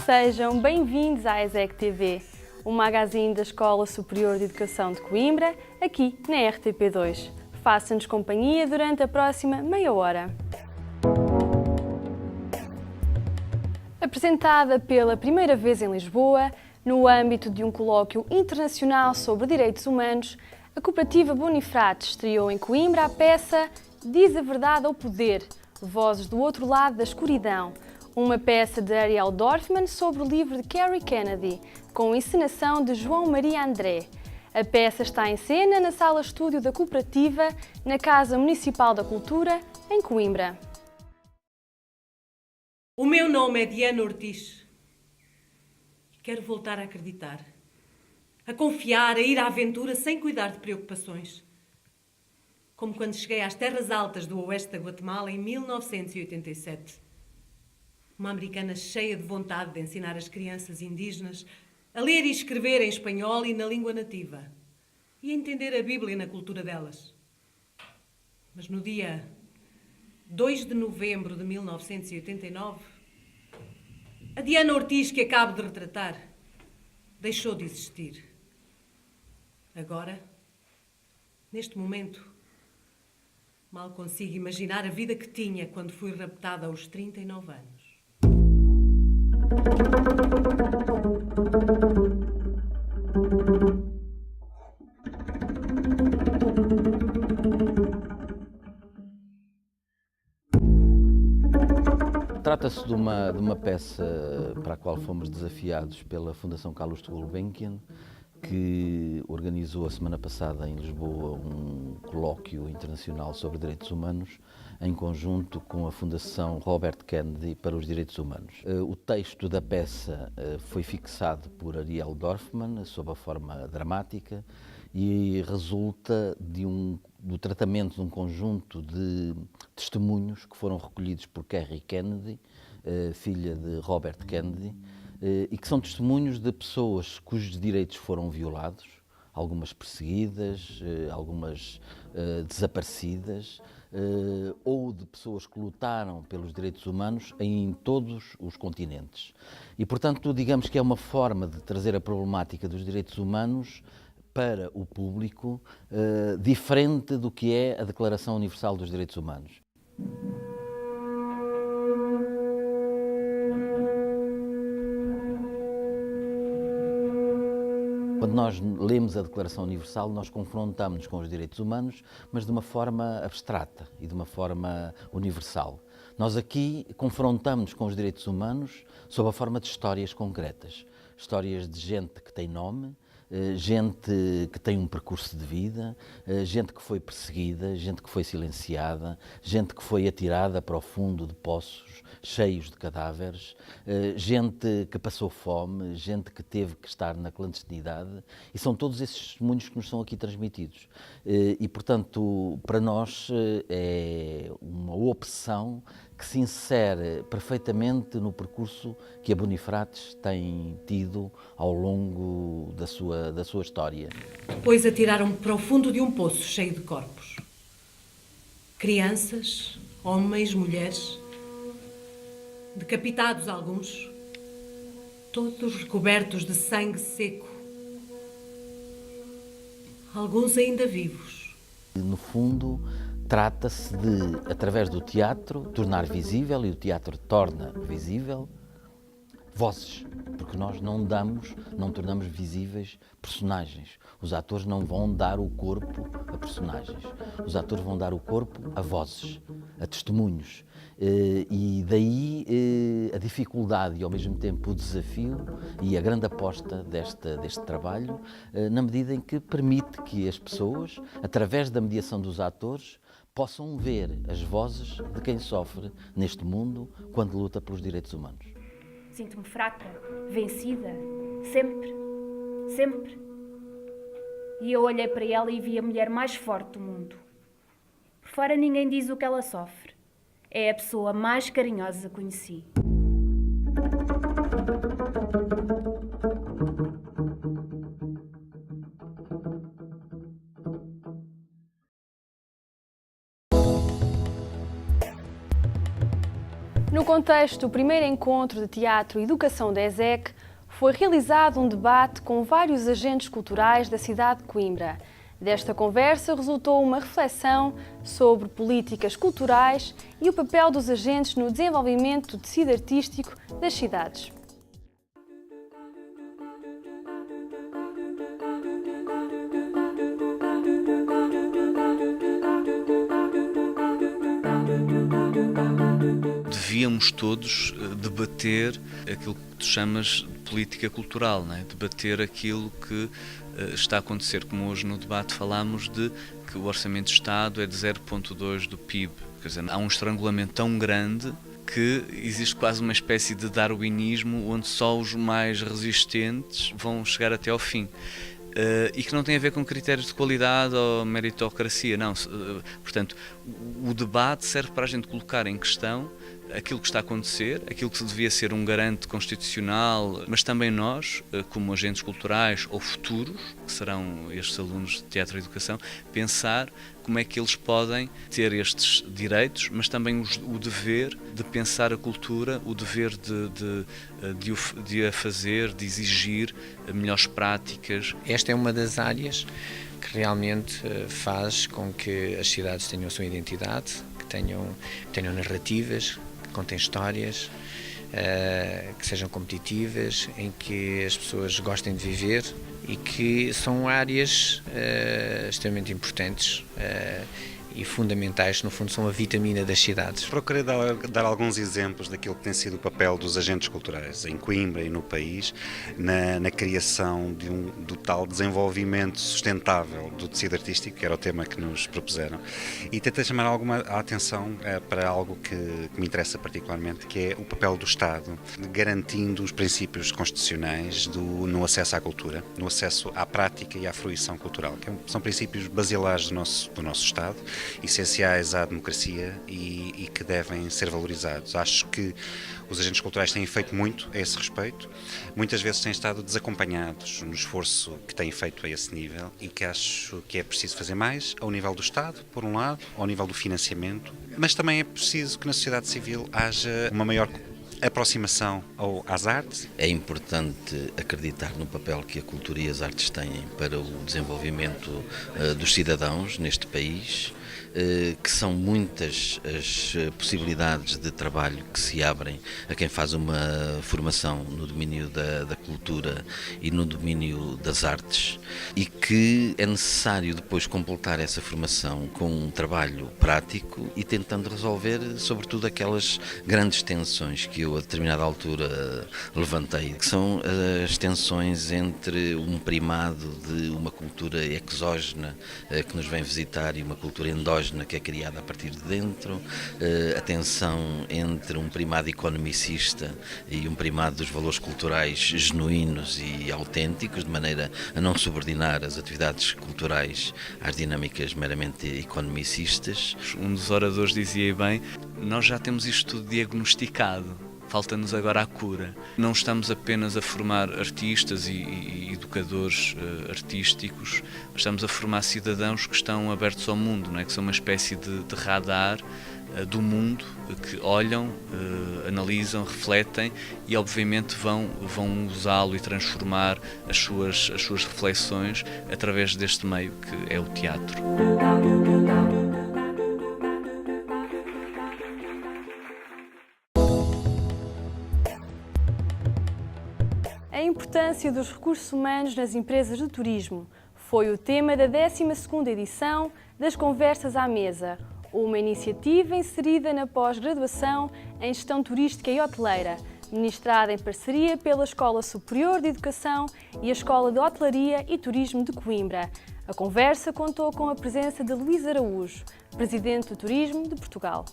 Sejam bem-vindos à ESEC TV, o magazine da Escola Superior de Educação de Coimbra, aqui na RTP2. Faça-nos companhia durante a próxima meia hora. Apresentada pela primeira vez em Lisboa, no âmbito de um colóquio internacional sobre direitos humanos, a Cooperativa Bonifrates estreou em Coimbra a peça Diz a Verdade ao Poder, Vozes do Outro Lado da Escuridão, uma peça de Ariel Dorfman sobre o livro de Kerry Kennedy, com encenação de João Maria André. A peça está em cena na Sala Estúdio da Cooperativa, na Casa Municipal da Cultura, em Coimbra. O meu nome é Diana Ortiz. Quero voltar a acreditar, a confiar, a ir à aventura sem cuidar de preocupações. Como quando cheguei às terras altas do oeste da Guatemala em 1987. Uma americana cheia de vontade de ensinar as crianças indígenas a ler e escrever em espanhol e na língua nativa e a entender a Bíblia na cultura delas. Mas no dia 2 de novembro de 1989, a Diana Ortiz que acabo de retratar deixou de existir. Agora, neste momento, mal consigo imaginar a vida que tinha quando fui raptada aos 39 anos. Trata-se de uma peça para a qual fomos desafiados pela Fundação Carlos Gulbenkian, que organizou a semana passada em Lisboa um colóquio internacional sobre direitos humanos em conjunto com a Fundação Robert Kennedy para os Direitos Humanos. O texto da peça foi fixado por Ariel Dorfman sob a forma dramática e resulta do tratamento de um conjunto de testemunhos que foram recolhidos por Kerry Kennedy, filha de Robert Kennedy, e que são testemunhos de pessoas cujos direitos foram violados, algumas perseguidas, algumas desaparecidas, ou de pessoas que lutaram pelos direitos humanos em todos os continentes. E, portanto, digamos que é uma forma de trazer a problemática dos direitos humanos para o público, diferente do que é a Declaração Universal dos Direitos Humanos. Quando nós lemos a Declaração Universal, nós confrontamos-nos com os direitos humanos, mas de uma forma abstrata e de uma forma universal. Nós aqui confrontamos-nos com os direitos humanos sob a forma de histórias concretas. Histórias de gente que tem nome, gente que tem um percurso de vida, gente que foi perseguida, gente que foi silenciada, gente que foi atirada para o fundo de poços cheios de cadáveres, gente que passou fome, gente que teve que estar na clandestinidade, e são todos esses testemunhos que nos são aqui transmitidos. E, portanto, para nós é uma opção que se insere perfeitamente no percurso que a Bonifrates tem tido ao longo da sua história. Depois atiraram-me para o fundo de um poço cheio de corpos. Crianças, homens, mulheres, decapitados alguns, todos recobertos de sangue seco. Alguns ainda vivos. No fundo, trata-se de, através do teatro, tornar visível, e o teatro torna visível, vozes, porque nós não tornamos visíveis personagens. Os atores não vão dar o corpo a personagens. Os atores vão dar o corpo a vozes, a testemunhos. E daí a dificuldade e, ao mesmo tempo, o desafio e a grande aposta deste trabalho, na medida em que permite que as pessoas, através da mediação dos atores, possam ver as vozes de quem sofre neste mundo quando luta pelos direitos humanos. Sinto-me fraca, vencida, sempre, sempre. E eu olhei para ela e vi a mulher mais forte do mundo. fora ninguém diz o que ela sofre. É a pessoa mais carinhosa que conheci. No contexto do primeiro encontro de Teatro e Educação da ESEC, foi realizado um debate com vários agentes culturais da cidade de Coimbra. Desta conversa resultou uma reflexão sobre políticas culturais e o papel dos agentes no desenvolvimento do tecido artístico das cidades. Devíamos todos debater aquilo que tu chamas de política cultural, não é? Debater aquilo que está a acontecer, como hoje no debate falámos de que o Orçamento de Estado é de 0,2% do PIB. Quer dizer, há um estrangulamento tão grande que existe quase uma espécie de darwinismo onde só os mais resistentes vão chegar até ao fim. E que não tem a ver com critérios de qualidade ou meritocracia, não. Portanto, o debate serve para a gente colocar em questão aquilo que está a acontecer, aquilo que devia ser um garante constitucional, mas também nós, como agentes culturais ou futuros, que serão estes alunos de Teatro e Educação, pensar como é que eles podem ter estes direitos, mas também o dever de pensar a cultura, o dever de a fazer, de exigir melhores práticas. Esta é uma das áreas que realmente faz com que as cidades tenham a sua identidade, que tenham narrativas, que contem histórias, que sejam competitivas, em que as pessoas gostem de viver e que são áreas extremamente importantes e fundamentais, no fundo são a vitamina das cidades. Procurei dar alguns exemplos daquilo que tem sido o papel dos agentes culturais em Coimbra e no país na criação do tal desenvolvimento sustentável do tecido artístico, que era o tema que nos propuseram, e tentei chamar a atenção para algo que me interessa particularmente, que é o papel do Estado, garantindo os princípios constitucionais no acesso à cultura, no acesso à prática e à fruição cultural, que são princípios basilares do nosso Estado, essenciais à democracia e que devem ser valorizados. Acho que os agentes culturais têm feito muito a esse respeito, muitas vezes têm estado desacompanhados no esforço que têm feito a esse nível e que acho que é preciso fazer mais ao nível do Estado, por um lado, ao nível do financiamento, mas também é preciso que na sociedade civil haja uma maior aproximação às artes. É importante acreditar no papel que a cultura e as artes têm para o desenvolvimento dos cidadãos neste país, que são muitas as possibilidades de trabalho que se abrem a quem faz uma formação no domínio da cultura e no domínio das artes, e que é necessário depois completar essa formação com um trabalho prático e tentando resolver sobretudo aquelas grandes tensões que eu a determinada altura levantei, que são as tensões entre um primado de uma cultura exógena que nos vem visitar e uma cultura endógena que é criada a partir de dentro, a tensão entre um primado economicista e um primado dos valores culturais genuínos e autênticos, de maneira a não subordinar as atividades culturais às dinâmicas meramente economicistas. Um dos oradores dizia bem, nós já temos isto tudo diagnosticado. Falta-nos agora a cura. Não estamos apenas a formar artistas e educadores artísticos, mas estamos a formar cidadãos que estão abertos ao mundo, não é? Que são uma espécie de radar do mundo, que olham, analisam, refletem e obviamente vão usá-lo e transformar as suas reflexões através deste meio que é o teatro. A importância dos recursos humanos nas empresas de turismo foi o tema da 12ª edição das Conversas à Mesa, uma iniciativa inserida na pós-graduação em Gestão Turística e Hoteleira, ministrada em parceria pela Escola Superior de Educação e a Escola de Hotelaria e Turismo de Coimbra. A conversa contou com a presença de Luís Araújo, Presidente do Turismo de Portugal.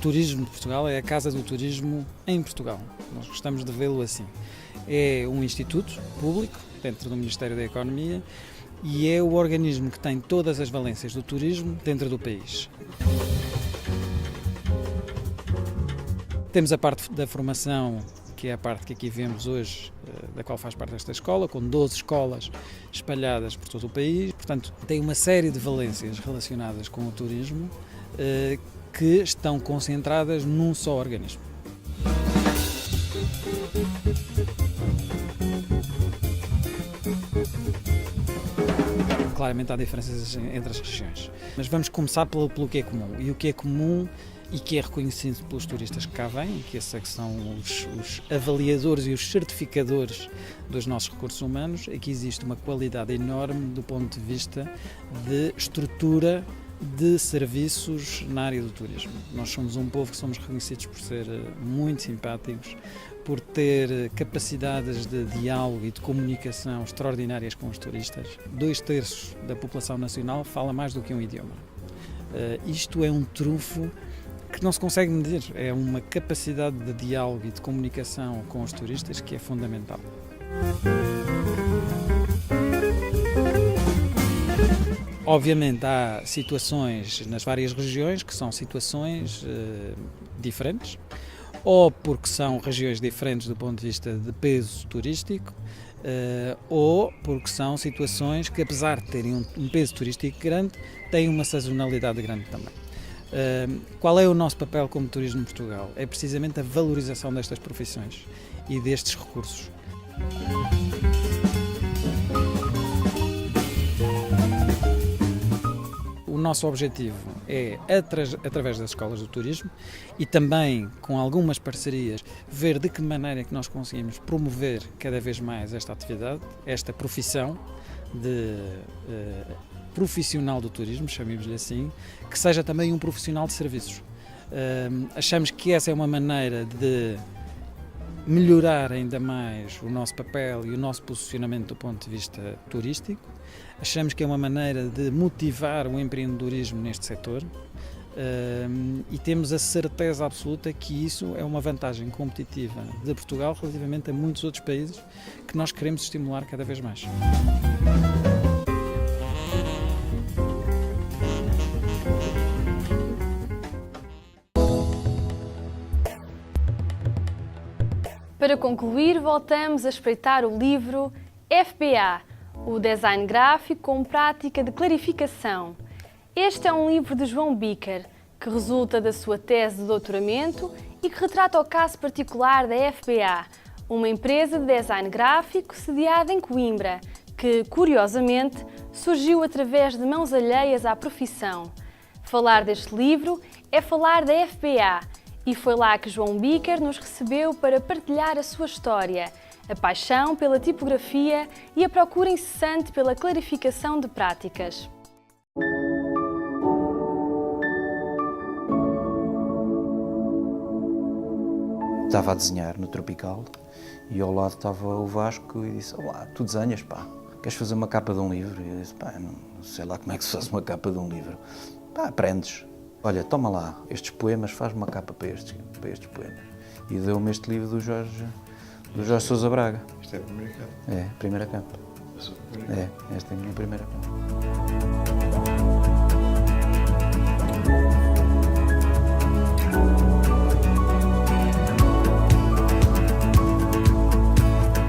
Turismo de Portugal é a Casa do Turismo em Portugal. Nós gostamos de vê-lo assim. É um instituto público dentro do Ministério da Economia e é o organismo que tem todas as valências do turismo dentro do país. Temos a parte da formação, que é a parte que aqui vemos hoje, da qual faz parte esta escola, com 12 escolas espalhadas por todo o país. Portanto, tem uma série de valências relacionadas com o turismo que estão concentradas num só organismo. Claramente há diferenças entre as regiões, mas vamos começar pelo que é comum. E o que é comum e que é reconhecido pelos turistas que cá vêm, que esses é que são os avaliadores e os certificadores dos nossos recursos humanos, é que existe uma qualidade enorme do ponto de vista de estrutura de serviços na área do turismo. Nós somos um povo que somos reconhecidos por ser muito simpáticos, por ter capacidades de diálogo e de comunicação extraordinárias com os turistas. 2/3 da população nacional fala mais do que um idioma. Isto é um trunfo que não se consegue medir, é uma capacidade de diálogo e de comunicação com os turistas que é fundamental. Obviamente há situações nas várias regiões que são situações diferentes, ou porque são regiões diferentes do ponto de vista de peso turístico, ou porque são situações que, apesar de terem um peso turístico grande, têm uma sazonalidade grande também. Qual é o nosso papel como Turismo de Portugal? É precisamente a valorização destas profissões e destes recursos. O nosso objetivo é, através das escolas do turismo e também com algumas parcerias, ver de que maneira é que nós conseguimos promover cada vez mais esta atividade, esta profissão de profissional do turismo, chamemos-lhe assim, que seja também um profissional de serviços. Achamos que essa é uma maneira de melhorar ainda mais o nosso papel e o nosso posicionamento do ponto de vista turístico. Achamos que é uma maneira de motivar o empreendedorismo neste setor e temos a certeza absoluta que isso é uma vantagem competitiva de Portugal relativamente a muitos outros países que nós queremos estimular cada vez mais. Para concluir, voltamos a espreitar o livro FBA, o Design Gráfico com Prática de Clarificação. Este é um livro de João Bicker, que resulta da sua tese de doutoramento e que retrata o caso particular da FBA, uma empresa de design gráfico sediada em Coimbra, que, curiosamente, surgiu através de mãos alheias à profissão. Falar deste livro é falar da FBA, e foi lá que João Bicker nos recebeu para partilhar a sua história, a paixão pela tipografia e a procura incessante pela clarificação de práticas. Estava a desenhar no Tropical e ao lado estava o Vasco e disse: "Olá, tu desenhas, pá, queres fazer uma capa de um livro?" E eu disse: "Pá, não sei lá como é que se faz uma capa de um livro." "Pá, aprendes. Olha, toma lá estes poemas, faz uma capa para estes poemas." E deu-me este livro do Jorge Sousa Braga. Isto é a primeira capa? É, a primeira capa. É, esta é a minha primeira capa.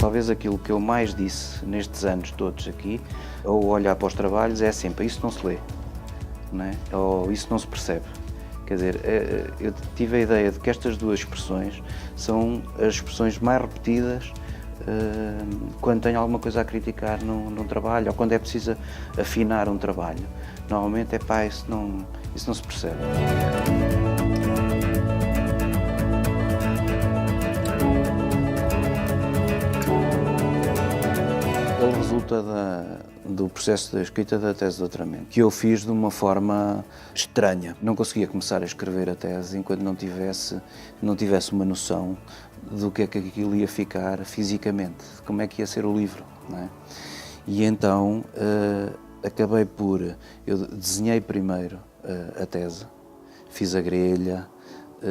Talvez aquilo que eu mais disse nestes anos todos aqui, ao olhar para os trabalhos, é sempre: isso não se lê, não é? Ou isso não se percebe. Quer dizer, eu tive a ideia de que estas duas expressões são as expressões mais repetidas quando tenho alguma coisa a criticar num trabalho ou quando é preciso afinar um trabalho. Normalmente é pá, isso não se percebe. Ele resulta do processo da escrita da tese de doutoramento, que eu fiz de uma forma estranha. Não conseguia começar a escrever a tese enquanto não tivesse uma noção do que é que aquilo ia ficar fisicamente, como é que ia ser o livro, não é? E então acabei eu desenhei primeiro a tese, fiz a grelha,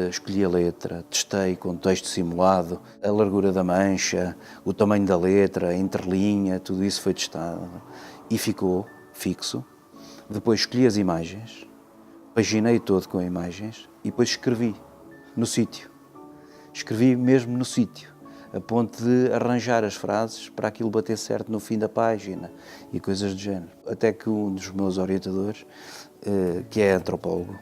escolhi a letra, testei com texto simulado, a largura da mancha, o tamanho da letra, a entrelinha, tudo isso foi testado e ficou fixo. Depois escolhi as imagens, paginei todo com imagens e depois escrevi no sítio. Escrevi mesmo no sítio, a ponto de arranjar as frases para aquilo bater certo no fim da página e coisas do género. Até que um dos meus orientadores, que é antropólogo,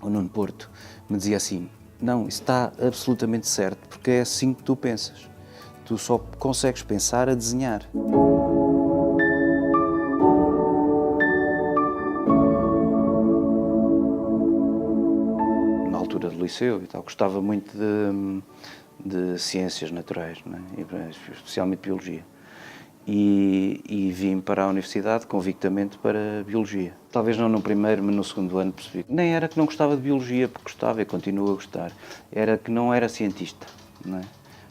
o Nuno Porto, me dizia assim: não, isso está absolutamente certo, porque é assim que tu pensas. Tu só consegues pensar a desenhar. Na altura do liceu e tal, gostava muito de ciências naturais, não é? Especialmente biologia. E vim para a universidade convictamente para biologia. Talvez não no primeiro, mas no segundo ano percebi. Nem era que não gostava de biologia, porque gostava e continuo a gostar. Era que não era cientista, não é?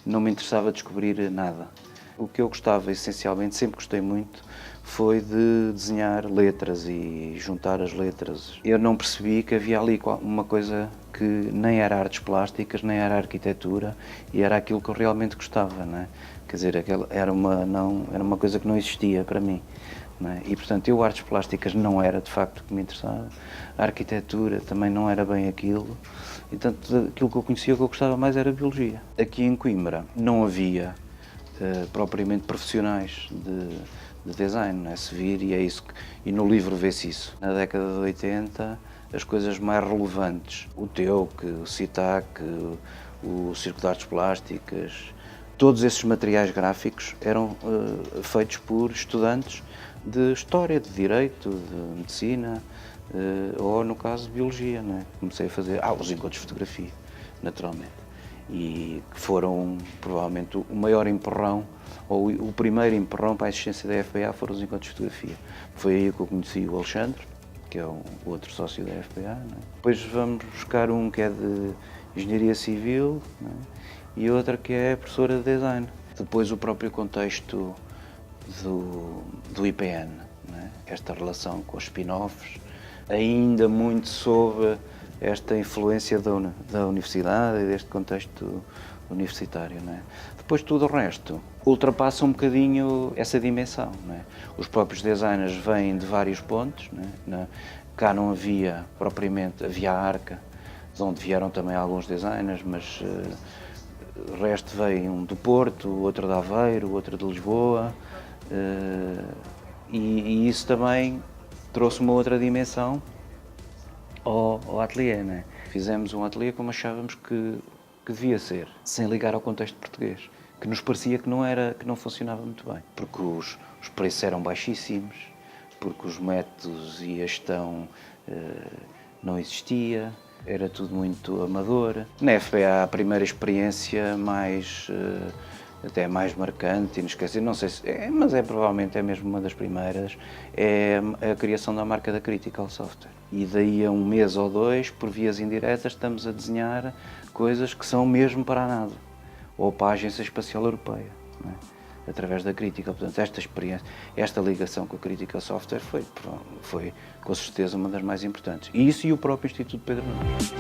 Não me interessava descobrir nada. O que eu gostava, essencialmente, sempre gostei muito, foi de desenhar letras e juntar as letras. Eu não percebi que havia ali uma coisa que nem era artes plásticas, nem era arquitetura, e era aquilo que eu realmente gostava, não é? Quer dizer, era uma coisa que não existia para mim, não é? E, portanto, artes plásticas não era, de facto, o que me interessava. A arquitetura também não era bem aquilo. E, portanto, aquilo que eu conhecia, o que eu gostava mais era a biologia. Aqui em Coimbra não havia propriamente profissionais de design, não é? Se vir, e é isso e no livro vê-se isso. Na década de 80, as coisas mais relevantes, o TEUC, o CITAC, o Circo de Artes Plásticas, todos esses materiais gráficos eram feitos por estudantes de História, de Direito, de Medicina, ou no caso de Biologia, não é? Comecei a fazer os encontros de fotografia, naturalmente. E que foram, provavelmente, o maior empurrão, ou o primeiro empurrão para a existência da FPA foram os encontros de fotografia. Foi aí que eu conheci o Alexandre, que é o outro sócio da FPA, não é? Depois vamos buscar um que é de Engenharia Civil, não é? E outra que é professora de Design. Depois o próprio contexto do IPN, não é? Esta relação com os spin-offs, ainda muito sob esta influência da universidade e deste contexto universitário, não é? Depois tudo o resto ultrapassa um bocadinho essa dimensão, não é? Os próprios designers vêm de vários pontos, não é? Cá não havia propriamente, havia a Arca, de onde vieram também alguns designers, mas o resto veio um do Porto, outro de Aveiro, outro de Lisboa, e isso também trouxe uma outra dimensão ao ateliê, não é? Fizemos um ateliê como achávamos que devia ser, sem ligar ao contexto português, que nos parecia que não funcionava muito bem, porque os preços eram baixíssimos, porque os métodos e a gestão não existia, era tudo muito amador. Na FPA, a primeira experiência até mais marcante, inesquecível, não sei se mas provavelmente é mesmo uma das primeiras, é a criação da marca da Critical Software. E daí a um mês ou dois, por vias indiretas, estamos a desenhar coisas que são mesmo para a NASA, ou para a Agência Espacial Europeia, não é? Através da Critical. Portanto, esta experiência, esta ligação com a Critical Software foi com certeza uma das mais importantes. E isso e o próprio Instituto Pedro Nunes.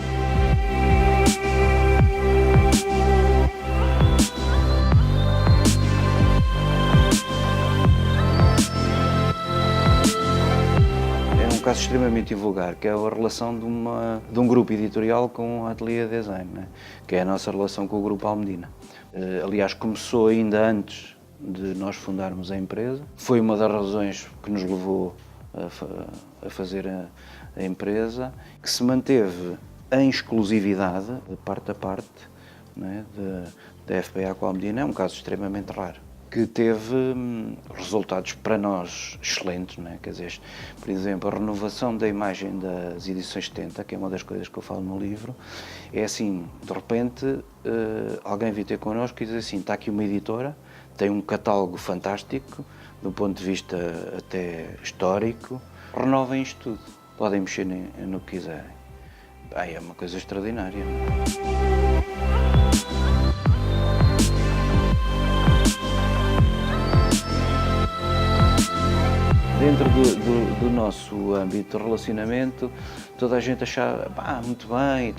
Um caso extremamente invulgar, que é a relação de um grupo editorial com a Ateliê Design, né? Que é a nossa relação com o Grupo Almedina. Aliás, começou ainda antes de nós fundarmos a empresa. Foi uma das razões que nos levou a fazer a empresa, que se manteve em exclusividade, de parte a parte, né? Da FPA com a Almedina. É um caso extremamente raro, que teve resultados para nós excelentes, não é? Quer dizer, por exemplo, a renovação da imagem das edições 70, que é uma das coisas que eu falo no livro, é assim, de repente, alguém veio ter connosco e diz assim, está aqui uma editora, tem um catálogo fantástico, do ponto de vista até histórico, renovem isto tudo, podem mexer no que quiserem. É uma coisa extraordinária. Dentro do nosso âmbito de relacionamento, toda a gente achava, muito bem,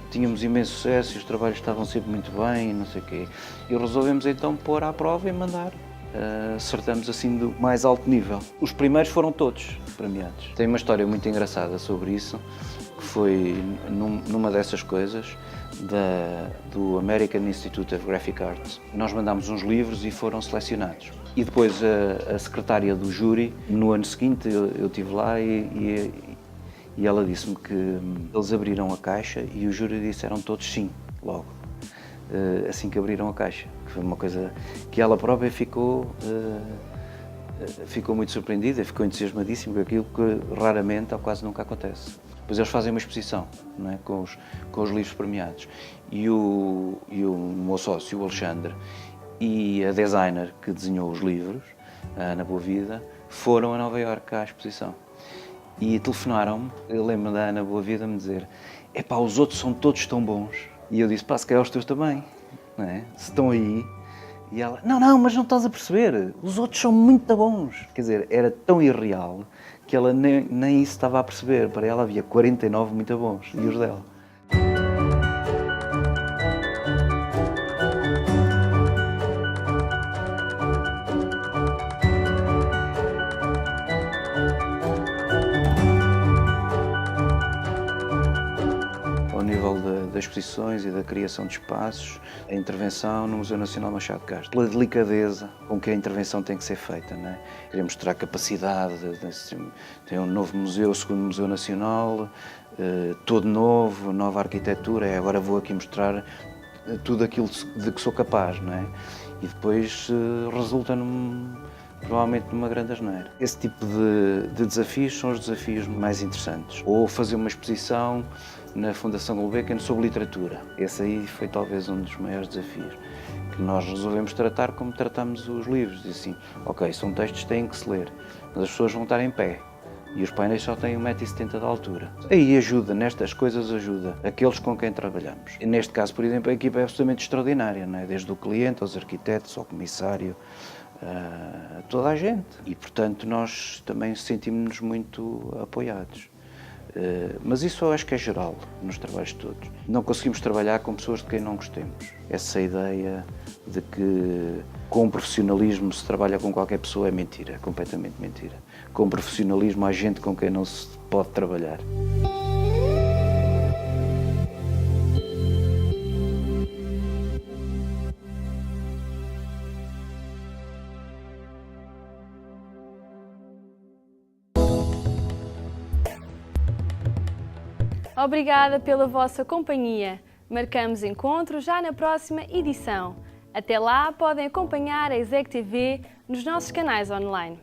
tínhamos imenso sucesso e os trabalhos estavam sempre muito bem, não sei o quê. E resolvemos então pôr à prova e mandar. Acertamos assim do mais alto nível. Os primeiros foram todos premiados. Tem uma história muito engraçada sobre isso, que foi numa dessas coisas, do American Institute of Graphic Arts. Nós mandámos uns livros e foram selecionados. E depois a secretária do júri, no ano seguinte eu estive lá e ela disse-me que eles abriram a caixa e o júri disseram todos sim, logo, assim que abriram a caixa. Que foi uma coisa que ela própria ficou muito surpreendida, ficou entusiasmadíssima com aquilo que raramente ou quase nunca acontece. Depois eles fazem uma exposição, não é, com os livros premiados. E o meu sócio, o Alexandre, e a designer que desenhou os livros, a Ana Boavida, foram a Nova Iorque à exposição. E telefonaram-me, eu lembro da Ana Boavida me dizer: os outros são todos tão bons. E eu disse: se calhar os teus também, não é? Se estão aí. E ela: não, mas não estás a perceber, os outros são muito bons. Quer dizer, era tão irreal que ela nem isso estava a perceber. Para ela havia 49 muito bons, e os dela. Das exposições e da criação de espaços, a intervenção no Museu Nacional Machado de Castro, pela delicadeza com que a intervenção tem que ser feita, não é? Queremos mostrar capacidade, tem um novo museu, o segundo Museu Nacional, todo novo, nova arquitetura, agora vou aqui mostrar tudo aquilo de que sou capaz, não é? E depois resulta provavelmente numa grande asneira. Esse tipo de desafios são os desafios mais interessantes. Ou fazer uma exposição na Fundação Gulbenkian sobre literatura. Esse aí foi talvez um dos maiores desafios, que nós resolvemos tratar como tratamos os livros. E assim, ok, são textos que têm que se ler, mas as pessoas vão estar em pé. E os painéis só têm 1,70 m de altura. Aí ajuda, nestas coisas ajuda, aqueles com quem trabalhamos. E neste caso, por exemplo, a equipa é absolutamente extraordinária, não é? Desde o cliente, aos arquitetos, ao comissário, a toda a gente. E, portanto, nós também sentimos-nos muito apoiados. Mas isso eu acho que é geral, nos trabalhos todos. Não conseguimos trabalhar com pessoas de quem não gostemos. Essa ideia de que com profissionalismo se trabalha com qualquer pessoa é mentira, é completamente mentira. Com profissionalismo há gente com quem não se pode trabalhar. Obrigada pela vossa companhia. Marcamos encontro já na próxima edição. Até lá, podem acompanhar a ESEC TV nos nossos canais online.